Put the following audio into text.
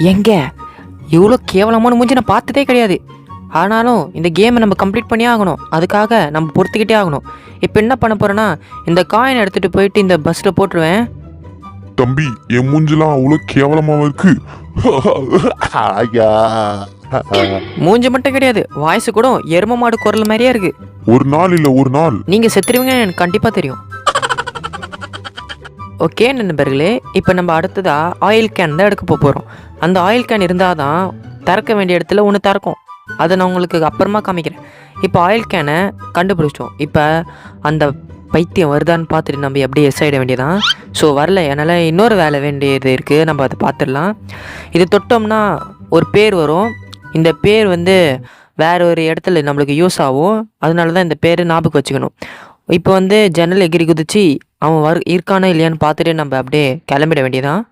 எங்க இவ்வளோ கேவலமான மூஞ்சி நான் பார்த்ததே கிடையாது. ஆனாலும் இந்த கேமை நம்ம கம்ப்ளீட் பண்ணியே ஆகணும். அதுக்காக நம்ம பொறுத்துக்கிட்டே ஆகணும். இப்போ என்ன பண்ண போகிறேன்னா, இந்த காயினை எடுத்துகிட்டு போயிட்டு இந்த பஸ்ஸில் போட்டுருவேன். தம்பி, என் மூஞ்செல்லாம் அவ்வளோ கேவலமாக இருக்கு. ஐயா. மூஞ்சி மட்டும் கிடையாது, வாய்ஸ் கூட எரும மாடு குரல் மாதிரியே இருக்கு. ஒரு நாள் இல்லை ஒரு நாள் நீங்கள் செத்துருவீங்கன்னு எனக்கு கண்டிப்பாக தெரியும். ஓகே நண்பர்களே, இப்போ நம்ம அடுத்ததாக ஆயில் கேன் தான் எடுக்க போகிறோம். அந்த ஆயில் கேன் இருந்தால் தான் திறக்க வேண்டிய இடத்துல ஒன்று திறக்கும். அதை நான் உங்களுக்கு அப்புறமா காமிக்கிறேன். இப்போ ஆயில் கேனை கண்டுபிடிச்சிட்டோம். இப்போ அந்த பைத்தியம் வருதான்னு பார்த்துட்டு நம்ம அப்படியே எஸ் ஆகிட வேண்டியதான். ஸோ வரல, என்னால் இன்னொரு வேலை வேண்டியது இருக்குது, நம்ம அதை பார்த்துடலாம். இது தொட்டோம்னா ஒரு பேர் வரும். இந்த பேர் வந்து வேறு ஒரு இடத்துல நம்மளுக்கு யூஸ் ஆகும். அதனால தான் இந்த பேர் ஞாபகம் வச்சுக்கணும். இப்போ வந்து ஜன்னல் எகிரி குதிச்சு அவன் இருக்கானா இல்லையான்னு பார்த்துட்டு நம்ம அப்படியே கிளம்பிட வேண்டியதான்.